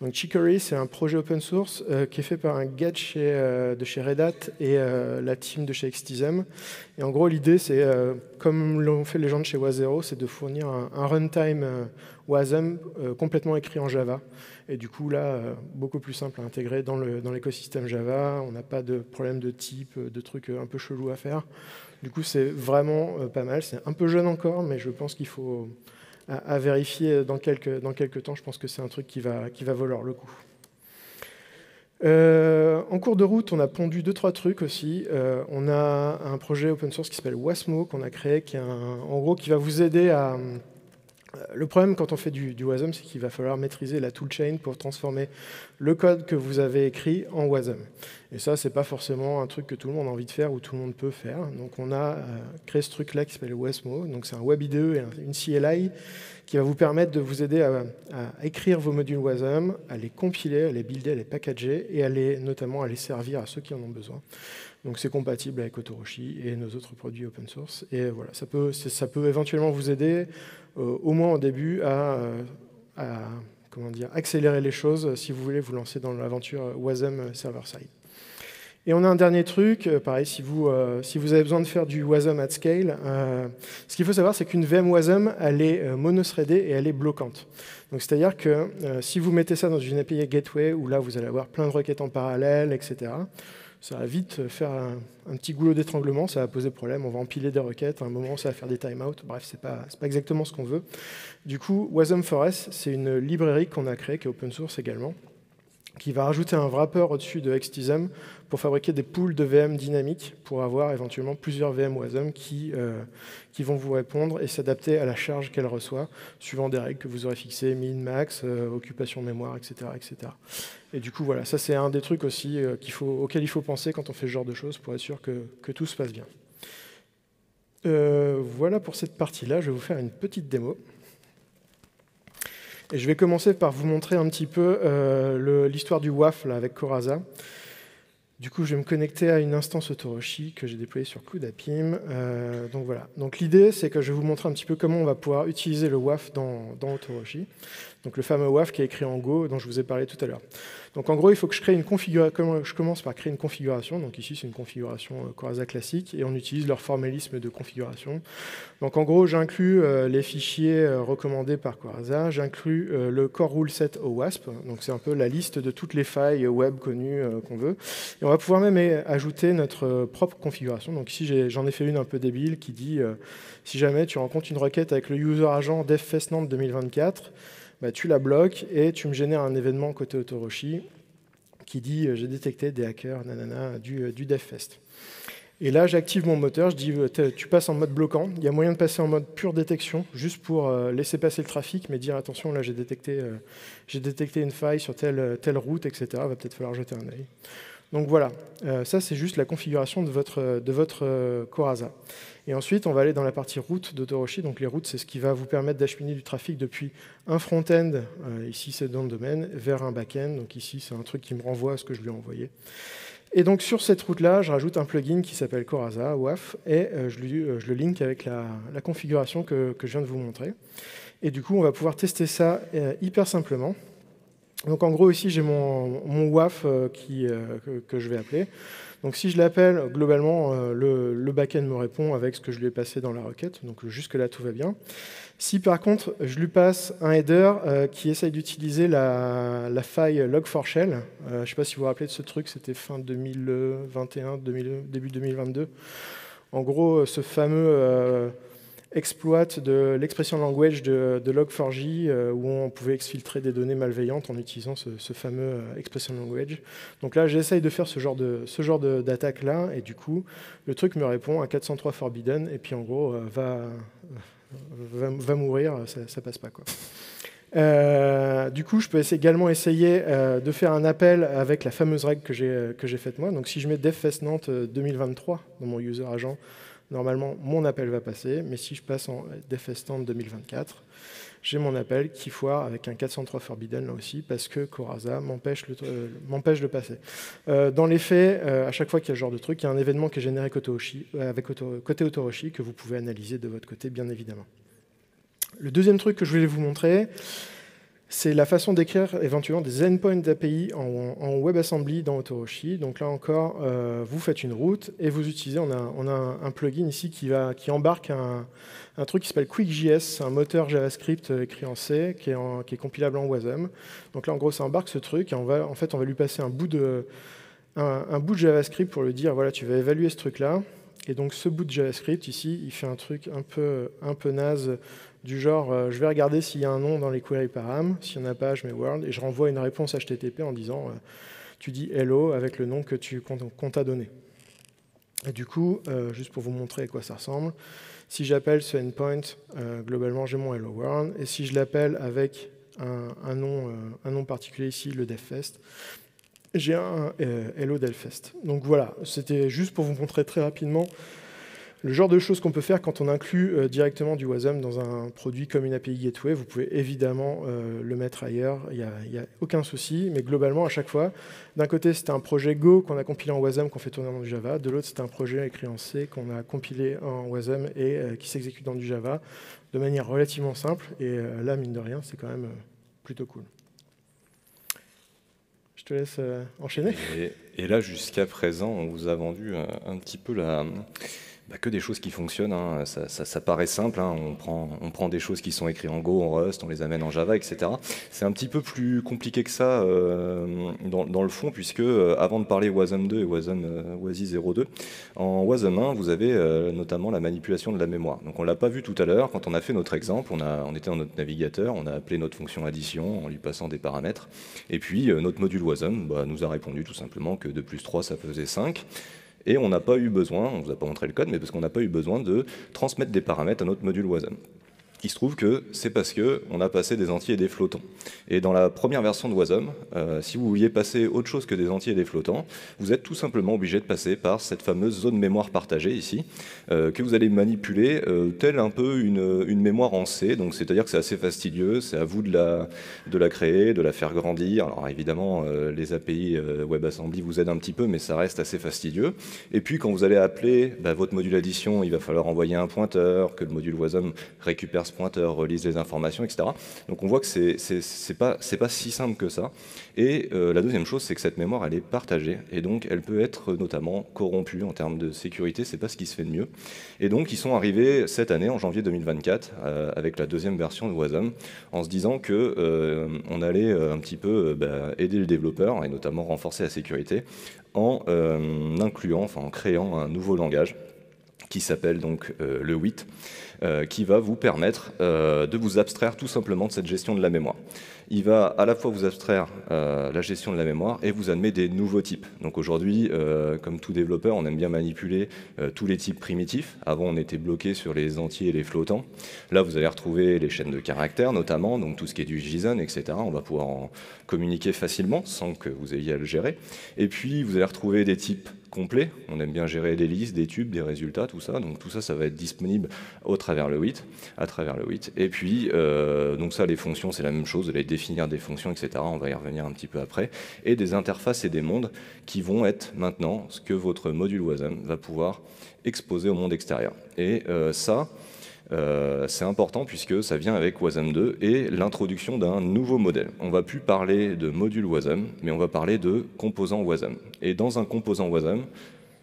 Donc Chicory, c'est un projet open source qui est fait par un gars de chez Red Hat et la team de chez XTism. Et en gros, l'idée, c'est, comme l'ont fait les gens de chez Was0, c'est de fournir un runtime Wasm complètement écrit en Java. Et du coup, là, beaucoup plus simple à intégrer dans l'écosystème Java. On n'a pas de problème de type, de trucs un peu chelous à faire. Du coup, c'est vraiment pas mal. C'est un peu jeune encore, mais je pense qu'il faut... à vérifier dans quelques temps. Je pense que c'est un truc qui va valoir le coup. En cours de route, on a pondu 2-3 trucs aussi. On a un projet open source qui s'appelle Wasmo qu'on a créé, qui va vous aider à... Le problème quand on fait du Wasm, c'est qu'il va falloir maîtriser la toolchain pour transformer le code que vous avez écrit en Wasm. Et ça, c'est pas forcément un truc que tout le monde a envie de faire ou tout le monde peut faire. Donc on a créé ce truc-là qui s'appelle Wasmo. Donc c'est un Web IDE et une CLI qui va vous permettre de vous aider à écrire vos modules Wasm, à les compiler, à les builder, à les packager et notamment à les servir à ceux qui en ont besoin. Donc c'est compatible avec Autoroshi et nos autres produits open source. Et voilà, ça peut éventuellement vous aider, au moins au début, à accélérer les choses si vous voulez vous lancer dans l'aventure Wasm server-side. Et on a un dernier truc, pareil, si vous avez besoin de faire du Wasm at scale, ce qu'il faut savoir, c'est qu'une VM Wasm, elle est monothreadée et elle est bloquante. Donc c'est-à-dire que si vous mettez ça dans une API Gateway, où là vous allez avoir plein de requêtes en parallèle, etc., ça va vite faire un petit goulot d'étranglement, ça va poser problème, on va empiler des requêtes, à un moment ça va faire des timeouts, bref, c'est pas exactement ce qu'on veut. Du coup, Wasm4s, c'est une librairie qu'on a créée, qui est open source également, qui va rajouter un wrapper au-dessus de XTism pour fabriquer des pools de VM dynamiques pour avoir éventuellement plusieurs VM Wasm qui vont vous répondre et s'adapter à la charge qu'elle reçoit, suivant des règles que vous aurez fixées, min, max, occupation mémoire, etc., etc. Et du coup, voilà, ça c'est un des trucs aussi auquel il faut penser quand on fait ce genre de choses pour être sûr que tout se passe bien. Voilà pour cette partie-là, je vais vous faire une petite démo. Et je vais commencer par vous montrer un petit peu l'histoire du WAF là, avec Coraza. Du coup, je vais me connecter à une instance Autoroshi que j'ai déployée sur CloudAPIM. Donc voilà. Donc l'idée, c'est que je vais vous montrer un petit peu comment on va pouvoir utiliser le WAF dans Autoroshi. Donc le fameux WAF qui est écrit en Go, dont je vous ai parlé tout à l'heure. Donc en gros, il faut que je crée une configuration. Je commence par créer une configuration. Donc ici, c'est une configuration Coraza classique, et on utilise leur formalisme de configuration. Donc en gros, j'inclus les fichiers recommandés par Coraza. J'inclus le core rule set OWASP. Donc c'est un peu la liste de toutes les failles web connues qu'on veut. Et on va pouvoir même ajouter notre propre configuration. Donc ici, j'en ai fait une un peu débile qui dit si jamais tu rencontres une requête avec le user agent devfest Nantes 2024, bah, tu la bloques et tu me génères un événement côté Autoroshi qui dit j'ai détecté des hackers du devfest. Et là, j'active mon moteur, je dis tu passes en mode bloquant. Il y a moyen de passer en mode pure détection, juste pour laisser passer le trafic, mais dire attention, là j'ai détecté une faille sur telle route, etc. Il va peut-être falloir jeter un œil. Donc voilà, ça c'est juste la configuration de votre Coraza. Et ensuite, on va aller dans la partie route d'Autoroshi. Donc les routes, c'est ce qui va vous permettre d'acheminer du trafic depuis un front-end, ici c'est dans le domaine, vers un back-end. Donc ici, c'est un truc qui me renvoie à ce que je lui ai envoyé. Et donc sur cette route-là, je rajoute un plugin qui s'appelle Coraza, WAF, et je le link avec la configuration que je viens de vous montrer. Et du coup, on va pouvoir tester ça hyper simplement. Donc en gros, ici, j'ai mon WAF que je vais appeler. Donc si je l'appelle, globalement, le back-end me répond avec ce que je lui ai passé dans la requête. Donc jusque-là, tout va bien. Si par contre, je lui passe un header qui essaye d'utiliser la faille log4shell, je ne sais pas si vous vous rappelez de ce truc, c'était fin 2021, début 2022. En gros, ce fameux exploit de l'expression language de log4j où on pouvait exfiltrer des données malveillantes en utilisant ce fameux expression language. Donc là, j'essaye de faire ce genre d'attaque-là, et du coup, le truc me répond à 403 forbidden, et puis en gros, va mourir, ça passe pas, quoi. Du coup, je peux également essayer de faire un appel avec la fameuse règle que j'ai faite moi. Donc si je mets devFestNantes 2023 dans mon user agent, normalement mon appel va passer, mais si je passe en devFestNantes 2024, j'ai mon appel qui foire avec un 403 forbidden là aussi, parce que Corazza m'empêche de passer. Dans les faits, à chaque fois qu'il y a ce genre de truc, il y a un événement qui est généré côté Autoroshi que vous pouvez analyser de votre côté, bien évidemment. Le deuxième truc que je voulais vous montrer, c'est la façon d'écrire éventuellement des endpoints d'API en WebAssembly dans Autoroshi. Donc là encore, vous faites une route et vous utilisez, on a un plugin ici qui embarque un truc qui s'appelle QuickJS, un moteur JavaScript écrit en C qui est compilable en Wasm. Donc là, en gros, ça embarque ce truc et on va lui passer un bout de JavaScript pour lui dire, voilà, tu vas évaluer ce truc-là. Et donc ce bout de JavaScript ici, il fait un truc un peu naze du genre, je vais regarder s'il y a un nom dans les query param, s'il n'y en a pas, je mets world, et je renvoie une réponse HTTP en disant, tu dis hello avec le nom qu'on t'a donné. Et du coup, juste pour vous montrer à quoi ça ressemble, si j'appelle ce endpoint, globalement j'ai mon hello world, et si je l'appelle avec un nom particulier ici, le devfest, j'ai un hello devfest. Donc voilà, c'était juste pour vous montrer très rapidement le genre de choses qu'on peut faire quand on inclut directement du Wasm dans un produit comme une API Gateway. Vous pouvez évidemment le mettre ailleurs, il n'y a aucun souci, mais globalement, à chaque fois, d'un côté, c'était un projet Go qu'on a compilé en Wasm, qu'on fait tourner dans du Java, de l'autre, c'était un projet écrit en C qu'on a compilé en Wasm et qui s'exécute dans du Java de manière relativement simple, et là, mine de rien, c'est quand même plutôt cool. Je te laisse enchaîner. Et là, jusqu'à présent, on vous a vendu un petit peu que des choses qui fonctionnent. Hein. Ça paraît simple. Hein. On prend des choses qui sont écrites en Go, en Rust, on les amène en Java, etc. C'est un petit peu plus compliqué que ça dans le fond, puisque avant de parler Wasm 2 et WASI 02, en Wasm 1, vous avez notamment la manipulation de la mémoire. Donc on ne l'a pas vu tout à l'heure. Quand on a fait notre exemple, on était dans notre navigateur, on a appelé notre fonction addition en lui passant des paramètres. Et puis notre module Wasm nous a répondu tout simplement que 2 plus 3, ça faisait 5. Et on n'a pas eu besoin, on ne vous a pas montré le code, mais parce qu'on n'a pas eu besoin de transmettre des paramètres à notre module Wasm. Il se trouve que c'est parce qu'on a passé des entiers et des flottants. Et dans la première version de Wasm, si vous vouliez passer autre chose que des entiers et des flottants, vous êtes tout simplement obligé de passer par cette fameuse zone mémoire partagée ici, que vous allez manipuler telle un peu une mémoire en C. Donc c'est-à-dire que c'est assez fastidieux, c'est à vous de la créer, de la faire grandir. Alors évidemment, les API WebAssembly vous aident un petit peu, mais ça reste assez fastidieux. Et puis quand vous allez appeler votre module addition, il va falloir envoyer un pointeur, que le module Wasm récupère ce pointeur, relise les informations, etc. Donc on voit que c'est pas si simple que ça. Et la deuxième chose, c'est que cette mémoire, elle est partagée, et donc elle peut être notamment corrompue en termes de sécurité. C'est pas ce qui se fait de mieux. Et donc ils sont arrivés cette année, en janvier 2024, avec la deuxième version de Wasm, en se disant que on allait un petit peu aider le développeur, et notamment renforcer la sécurité, en créant un nouveau langage qui s'appelle donc le 8, qui va vous permettre de vous abstraire tout simplement de cette gestion de la mémoire. Il va à la fois vous abstraire la gestion de la mémoire et vous admet des nouveaux types. Donc aujourd'hui, comme tout développeur, on aime bien manipuler tous les types primitifs. Avant, on était bloqué sur les entiers et les flottants. Là, vous allez retrouver les chaînes de caractères notamment, donc tout ce qui est du JSON, etc. On va pouvoir en communiquer facilement sans que vous ayez à le gérer. Et puis, vous allez retrouver des types complets. On aime bien gérer des listes, des tubes, des résultats, tout ça. Donc tout ça, ça va être disponible à travers le 8. Et puis, donc ça, les fonctions, c'est la même chose. Vous allez définir des fonctions, etc. On va y revenir un petit peu après. Et des interfaces et des mondes qui vont être maintenant ce que votre module Wasm va pouvoir exposer au monde extérieur. Et c'est important puisque ça vient avec Wasm 2 et l'introduction d'un nouveau modèle. On ne va plus parler de module Wasm, mais on va parler de composant Wasm. Et dans un composant Wasm,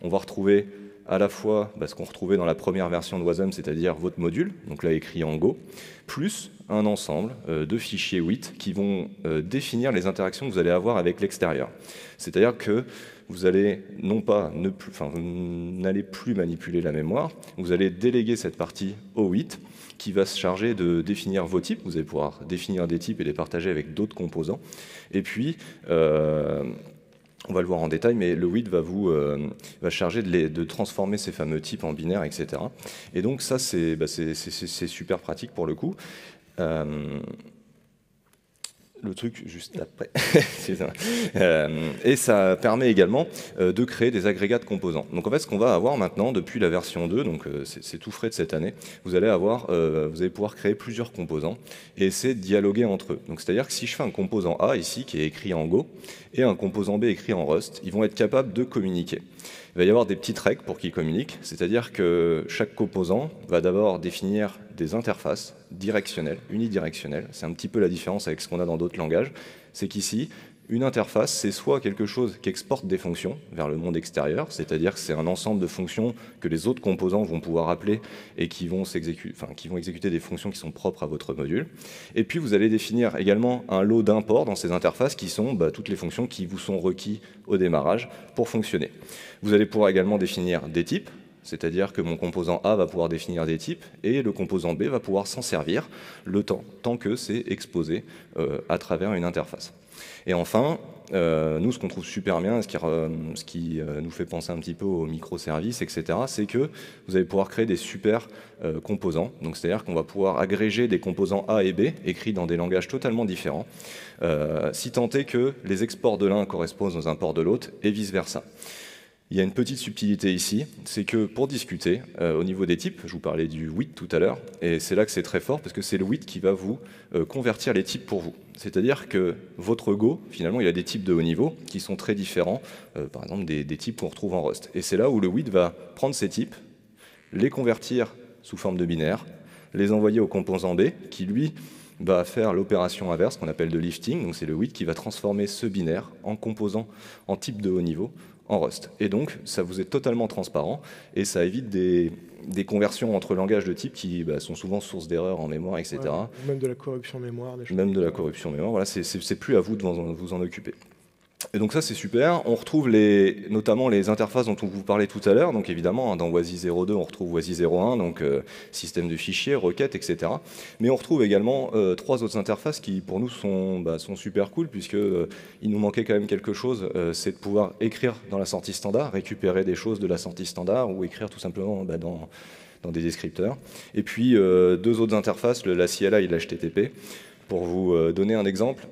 on va retrouver à la fois ce qu'on retrouvait dans la première version de Wasm, c'est-à-dire votre module, donc là écrit en Go, plus un ensemble de fichiers WIT qui vont définir les interactions que vous allez avoir avec l'extérieur. C'est-à-dire que vous allez vous n'allez plus manipuler la mémoire, vous allez déléguer cette partie au WIT qui va se charger de définir vos types. Vous allez pouvoir définir des types et les partager avec d'autres composants. Et puis, on va le voir en détail, mais le WIT va charger de transformer ces fameux types en binaires, etc. Et donc ça, c'est super pratique pour le coup. Le truc juste après. Et ça permet également de créer des agrégats de composants. Donc en fait, ce qu'on va avoir maintenant, depuis la version 2, donc c'est tout frais de cette année, vous allez pouvoir créer plusieurs composants et essayer de dialoguer entre eux. Donc c'est-à-dire que si je fais un composant A ici, qui est écrit en Go, et un composant B écrit en Rust, ils vont être capables de communiquer. Il va y avoir des petites règles pour qu'ils communiquent, c'est-à-dire que chaque composant va d'abord définir des interfaces directionnelles, unidirectionnelles. C'est un petit peu la différence avec ce qu'on a dans d'autres langages. C'est qu'ici, une interface, c'est soit quelque chose qui exporte des fonctions vers le monde extérieur, c'est-à-dire que c'est un ensemble de fonctions que les autres composants vont pouvoir appeler et qui vont exécuter des fonctions qui sont propres à votre module. Et puis vous allez définir également un lot d'imports dans ces interfaces qui sont toutes les fonctions qui vous sont requises au démarrage pour fonctionner. Vous allez pouvoir également définir des types, c'est-à-dire que mon composant A va pouvoir définir des types et le composant B va pouvoir s'en servir le tant que c'est exposé à travers une interface. Et enfin, nous, ce qu'on trouve super bien, ce qui nous fait penser un petit peu aux microservices, etc., c'est que vous allez pouvoir créer des super composants. Donc, c'est-à-dire qu'on va pouvoir agréger des composants A et B, écrits dans des langages totalement différents, si tant est que les exports de l'un correspondent aux imports de l'autre, et vice-versa. Il y a une petite subtilité ici, c'est que pour discuter, au niveau des types, je vous parlais du WIT tout à l'heure, et c'est là que c'est très fort, parce que c'est le WIT qui va vous convertir les types pour vous. C'est-à-dire que votre Go, finalement, il a des types de haut niveau qui sont très différents, par exemple des types qu'on retrouve en Rust. Et c'est là où le WIT va prendre ces types, les convertir sous forme de binaire, les envoyer au composant B, qui lui va faire l'opération inverse qu'on appelle de lifting, donc c'est le WIT qui va transformer ce binaire en composant en type de haut niveau, en Rust. Et donc, ça vous est totalement transparent et ça évite des conversions entre langages de type qui sont souvent source d'erreurs en mémoire, etc. Ouais, même de la corruption mémoire. Même de la corruption mémoire, voilà, c'est plus à vous de vous en occuper. Et donc ça, c'est super. On retrouve notamment les interfaces dont on vous parlait tout à l'heure. Donc évidemment, dans WASI 02, on retrouve WASI 01, donc système de fichiers, requêtes, etc. Mais on retrouve également 3 autres interfaces qui, pour nous, sont super cool, puisqu'il nous manquait quand même quelque chose, c'est de pouvoir écrire dans la sortie standard, récupérer des choses de la sortie standard, ou écrire tout simplement dans des descripteurs. Et puis, 2 autres interfaces, la CLI et l'HTTP. Pour vous donner un exemple,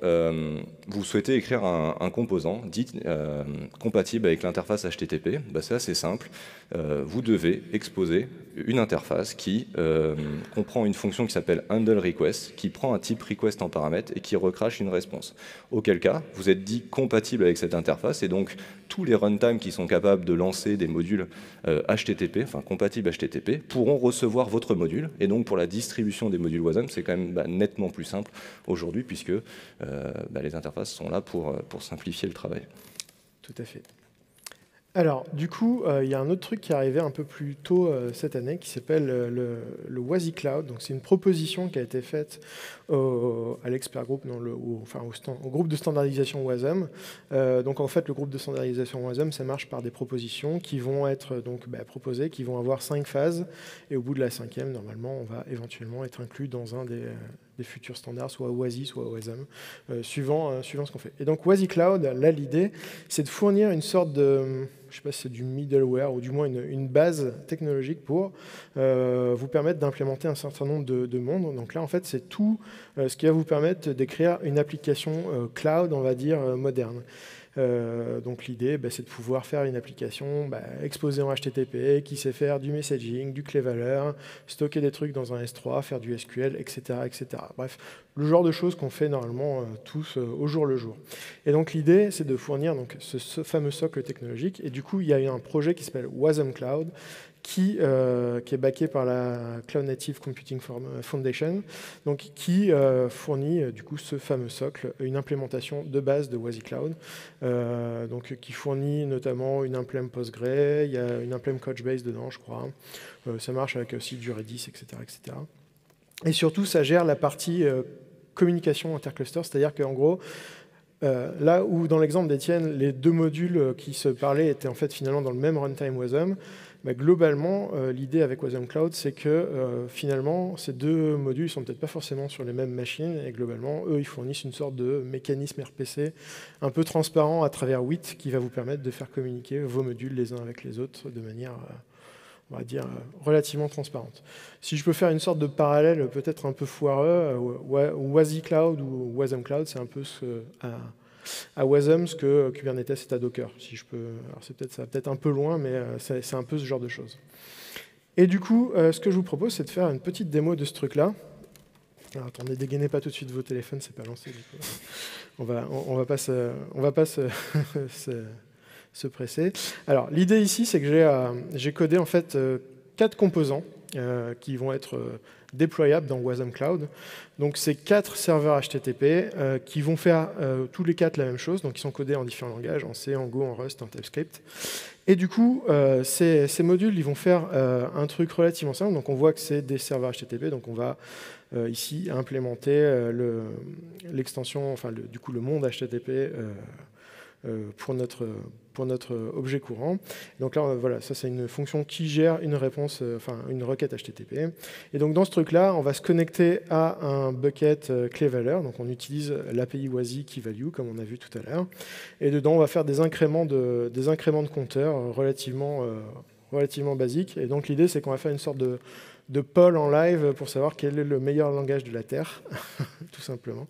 vous souhaitez écrire un composant dit compatible avec l'interface HTTP. C'est assez simple. Vous devez exposer une interface qui comprend une fonction qui s'appelle handleRequest, qui prend un type request en paramètre et qui recrache une réponse. Auquel cas, vous êtes dit compatible avec cette interface et donc tous les runtimes qui sont capables de lancer des modules HTTP, enfin compatibles HTTP, pourront recevoir votre module. Et donc pour la distribution des modules Wasm, c'est quand même nettement plus simple aujourd'hui, puisque les interfaces sont là pour simplifier le travail. Tout à fait. Alors, du coup, il y a un autre truc qui est arrivé un peu plus tôt cette année, qui s'appelle le WASI Cloud. Donc, c'est une proposition qui a été faite à l'expert group, au groupe de standardisation Wasm. Donc, en fait, le groupe de standardisation Wasm, ça marche par des propositions qui vont être proposées, qui vont avoir 5 phases. Et au bout de la 5e, normalement, on va éventuellement être inclus dans un des futurs standards, soit WASI, soit Wasm, suivant ce qu'on fait. Et donc, WASI Cloud, là, l'idée, c'est de fournir une sorte de... je ne sais pas si c'est du middleware ou du moins une base technologique pour vous permettre d'implémenter un certain nombre de mondes. Donc là, en fait, c'est tout ce qui va vous permettre d'écrire une application cloud, on va dire, moderne. Donc l'idée, c'est de pouvoir faire une application exposée en HTTP, qui sait faire du messaging, du clé-valeur, stocker des trucs dans un S3, faire du SQL, etc., etc. Bref, le genre de choses qu'on fait normalement tous au jour le jour. Et donc l'idée, c'est de fournir ce fameux socle technologique. Et du coup, il y a eu un projet qui s'appelle Wasm Cloud, qui est backé par la Cloud Native Computing Foundation, donc qui fournit du coup ce fameux socle, une implémentation de base de Wazi Cloud, donc qui fournit notamment une implème Postgre, il y a une implème Couchbase dedans, je crois. Ça marche avec aussi du Redis, etc., etc. Et surtout, ça gère la partie communication intercluster, c'est-à-dire qu'en gros, là où dans l'exemple d'Étienne, les deux modules qui se parlaient étaient en fait finalement dans le même runtime Wasm, globalement, l'idée avec Wasm Cloud, c'est que finalement, ces deux modules ne sont peut-être pas forcément sur les mêmes machines, et globalement, eux, ils fournissent une sorte de mécanisme RPC un peu transparent à travers WIT qui va vous permettre de faire communiquer vos modules les uns avec les autres de manière, on va dire, relativement transparente. Si je peux faire une sorte de parallèle peut-être un peu foireux, Wazi Cloud ou Wasm Cloud, c'est un peu à Wasm ce que Kubernetes est à Docker. Si je peux, alors ça va peut-être un peu loin, mais c'est un peu ce genre de choses. Et du coup, ce que je vous propose, c'est de faire une petite démo de ce truc-là. Alors, attendez, dégainez pas tout de suite vos téléphones, c'est pas lancé du coup. On va pas se presser. Alors, l'idée ici, c'est que j'ai codé en fait 4 composants qui vont être déployables dans Wasm Cloud. Donc, c'est 4 serveurs HTTP qui vont faire tous les 4 la même chose. Donc, ils sont codés en différents langages, en C, en Go, en Rust, en TypeScript. Et du coup, ces modules, ils vont faire un truc relativement simple. Donc, on voit que c'est des serveurs HTTP. Donc, on va ici implémenter l'extension, enfin, du coup, le monde HTTP pour notre objet courant. Donc là, voilà, ça c'est une fonction qui gère une réponse, une requête HTTP. Et donc dans ce truc-là, on va se connecter à un bucket clé-valeur. Donc on utilise l'API Wazi KeyValue, comme on a vu tout à l'heure. Et dedans, on va faire des incréments de compteurs relativement basiques. Et donc l'idée, c'est qu'on va faire une sorte de poll en live pour savoir quel est le meilleur langage de la Terre, tout simplement.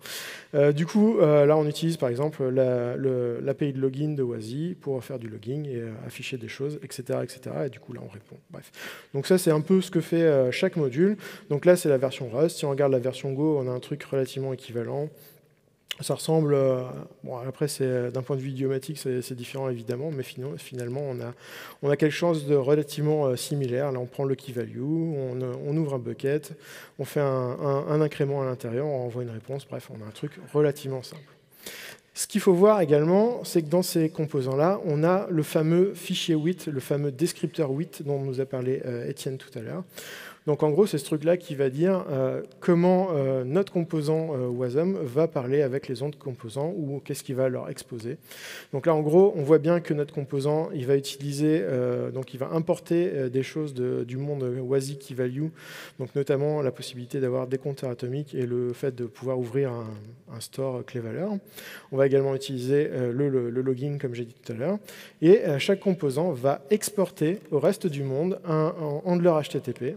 Du coup, là, on utilise par exemple l'API de login de Wazi pour faire du logging et afficher des choses, etc., etc. Et du coup, là, on répond. Bref. Donc ça, c'est un peu ce que fait chaque module. Donc là, c'est la version Rust. Si on regarde la version Go, on a un truc relativement équivalent. Ça ressemble, bon après d'un point de vue idiomatique c'est différent évidemment, mais finalement on a quelque chose de relativement similaire. Là on prend le key value, on ouvre un bucket, on fait un incrément à l'intérieur, on envoie une réponse, bref on a un truc relativement simple. Ce qu'il faut voir également, c'est que dans ces composants-là, on a le fameux fichier WIT, le fameux descripteur WIT dont nous a parlé Étienne tout à l'heure. Donc en gros, c'est ce truc-là qui va dire comment notre composant Wasm va parler avec les autres composants ou qu'est-ce qu'il va leur exposer. Donc là, en gros, on voit bien que notre composant, il va utiliser, donc il va importer des choses du monde Wazi KeyValue, donc notamment la possibilité d'avoir des compteurs atomiques et le fait de pouvoir ouvrir un store clé-valeur. On va également utiliser le logging, comme j'ai dit tout à l'heure. Et chaque composant va exporter au reste du monde un handler HTTP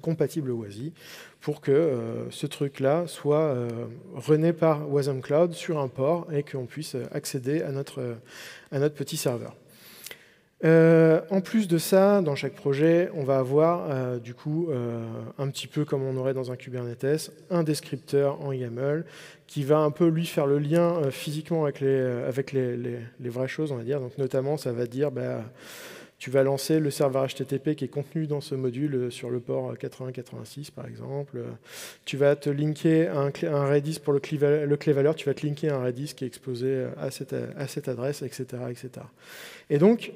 compatible Wazi pour que ce truc-là soit runné par Wasm Cloud sur un port et qu'on puisse accéder à notre petit serveur. En plus de ça, dans chaque projet, on va avoir du coup un petit peu comme on aurait dans un Kubernetes, un descripteur en YAML qui va un peu lui faire le lien physiquement avec les vraies choses, on va dire. Donc notamment, ça va dire tu vas lancer le serveur HTTP qui est contenu dans ce module sur le port 8086 par exemple. Tu vas te linker un Redis pour le clé-valeur, tu vas te linker un Redis qui est exposé à cette adresse, etc., etc. Et donc,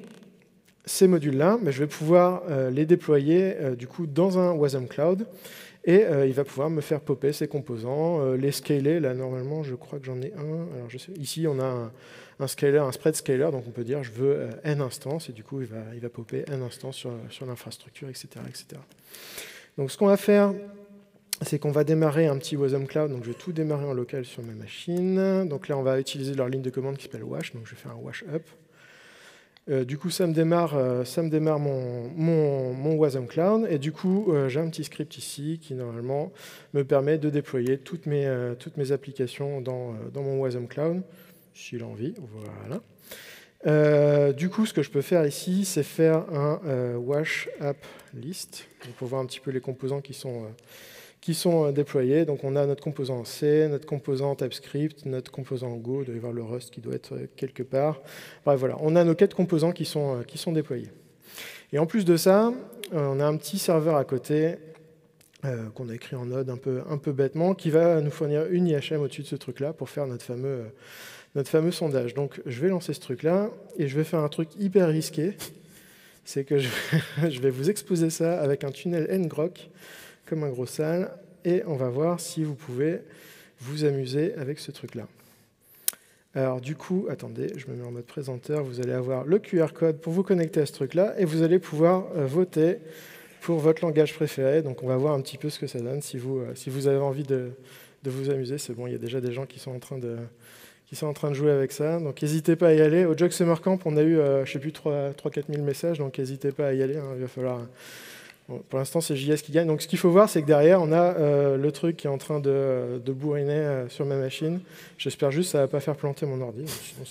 ces modules-là, je vais pouvoir les déployer du coup dans un Wasm Cloud et il va pouvoir me faire popper ces composants, les scaler. Là, normalement, je crois que j'en ai un. Alors, ici, on a un scaler, un spread scaler, donc on peut dire je veux n instances et du coup, il va popper n instances sur l'infrastructure, etc., etc. Donc, ce qu'on va faire, c'est qu'on va démarrer un petit Wasm Cloud. Donc, je vais tout démarrer en local sur ma machine. Donc là, on va utiliser leur ligne de commande qui s'appelle wash. Donc, je vais faire un wash up. Du coup, ça me démarre mon Wasm Cloud. Et du coup, j'ai un petit script ici qui, normalement, me permet de déployer toutes mes applications dans mon Wasm Cloud, s'il a envie. Voilà. Du coup, ce que je peux faire ici, c'est faire un wash app list pour voir un petit peu les composants qui sont déployés. Donc, on a notre composant C, notre composant TypeScript, notre composant Go, il doit y avoir le Rust qui doit être quelque part. Bref, voilà, on a nos 4 composants qui sont déployés. Et en plus de ça, on a un petit serveur à côté qu'on a écrit en Node un peu bêtement, qui va nous fournir une IHM au-dessus de ce truc-là pour faire notre fameux sondage. Donc je vais lancer ce truc-là et je vais faire un truc hyper risqué. C'est que je vais vous exposer ça avec un tunnel ngrok, comme un gros sale, et on va voir si vous pouvez vous amuser avec ce truc-là. Alors du coup, attendez, je me mets en mode présenteur, vous allez avoir le QR code pour vous connecter à ce truc-là, et vous allez pouvoir voter pour votre langage préféré. Donc on va voir un petit peu ce que ça donne, si vous avez envie de vous amuser. C'est bon, il y a déjà des gens qui sont en train de jouer avec ça, donc n'hésitez pas à y aller. Au Jog Summer Camp, on a eu, je ne sais plus, 3-4 000 messages, donc n'hésitez pas à y aller, hein, il va falloir... Bon, pour l'instant, c'est JS qui gagne. Donc ce qu'il faut voir, c'est que derrière, on a le truc qui est en train de bourriner sur ma machine. J'espère juste que ça ne va pas faire planter mon ordi, sinon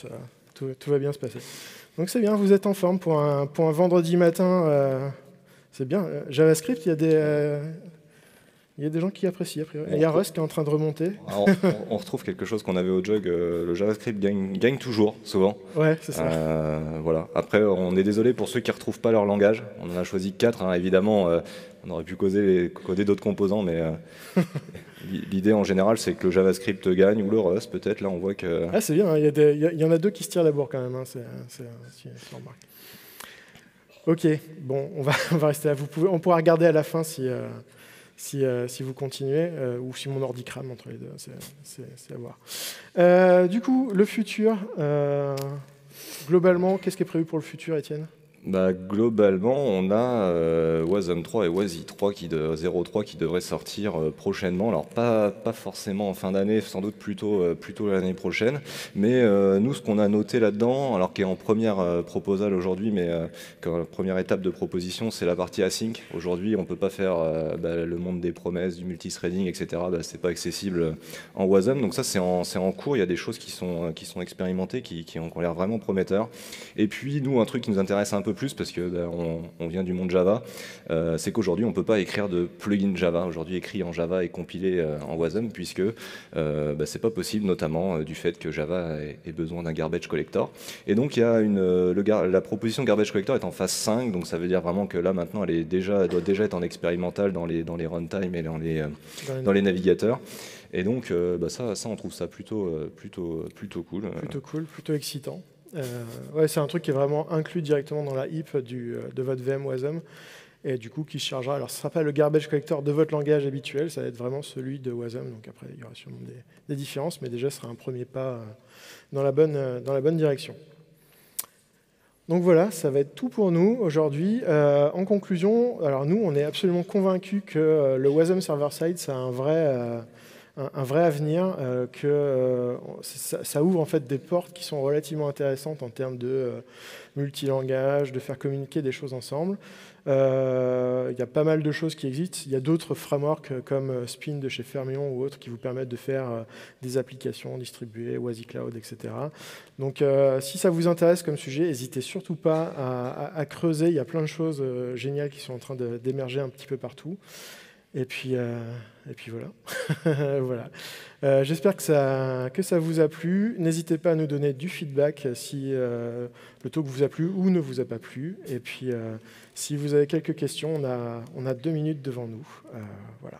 tout va bien se passer. Donc c'est bien, vous êtes en forme pour un vendredi matin. C'est bien. JavaScript, il y a des gens qui apprécient, a priori. Il y a Rust qui est en train de remonter. On retrouve quelque chose qu'on avait au Jog. Le JavaScript gagne toujours, souvent. Ouais, c'est ça. Voilà. Après, on est désolé pour ceux qui ne retrouvent pas leur langage. On en a choisi 4. Hein. Évidemment, on aurait pu coder d'autres composants, mais l'idée en général, c'est que le JavaScript gagne, ou le Rust, peut-être. Là, on voit que... Ah, c'est bien. Hein. Il y en a 2 qui se tirent la bourre quand même. Hein. Si on remarque. Ok, bon, on va rester là. On pourra regarder à la fin si vous continuez, ou si mon ordi crame entre les deux, c'est à voir. Du coup, le futur, globalement, qu'est-ce qui est prévu pour le futur, Étienne ? Globalement, on a Wasm 3 et Wazi 3 0.3 qui devraient sortir prochainement. Alors pas forcément en fin d'année, sans doute plutôt l'année prochaine. Mais nous, ce qu'on a noté là-dedans, alors qui est en première proposal aujourd'hui, mais la première étape de proposition, c'est la partie async. Aujourd'hui, on ne peut pas faire le monde des promesses, du multithreading, etc. C'est pas accessible en Wasm. Donc ça, c'est en cours. Il y a des choses qui sont expérimentées, qui ont l'air vraiment prometteurs. Et puis, nous, un truc qui nous intéresse un peu plus, parce que on vient du monde Java, c'est qu'aujourd'hui on ne peut pas écrire de plugin Java. Aujourd'hui, écrit en Java et compilé en Wasm, puisque c'est pas possible, notamment du fait que Java ait besoin d'un garbage collector. Et donc il y a la proposition garbage collector est en phase 5, donc ça veut dire vraiment que là maintenant elle doit déjà être en expérimental dans les runtime et dans les navigateurs. Et donc ça on trouve ça plutôt cool. Plutôt cool, plutôt excitant. Ouais, c'est un truc qui est vraiment inclus directement dans la HIP de votre VM Wasm, et du coup qui se chargera. Alors ce ne sera pas le garbage collector de votre langage habituel, ça va être vraiment celui de Wasm. Donc après il y aura sûrement des différences, mais déjà ce sera un premier pas dans la bonne direction. Donc voilà, ça va être tout pour nous aujourd'hui. En conclusion, alors nous on est absolument convaincus que le Wasm server-side c'est un vrai avenir, que ça ouvre en fait des portes qui sont relativement intéressantes en termes de multilangage, de faire communiquer des choses ensemble. Il y a pas mal de choses qui existent. Il y a d'autres frameworks comme Spin de chez Fermion ou autres qui vous permettent de faire des applications distribuées, Wazi Cloud, etc. Donc si ça vous intéresse comme sujet, n'hésitez surtout pas à creuser. Il y a plein de choses géniales qui sont en train d'émerger un petit peu partout. Et puis voilà. voilà. J'espère que ça vous a plu. N'hésitez pas à nous donner du feedback si le talk vous a plu ou ne vous a pas plu. Et puis, si vous avez quelques questions, on a 2 minutes devant nous. Voilà.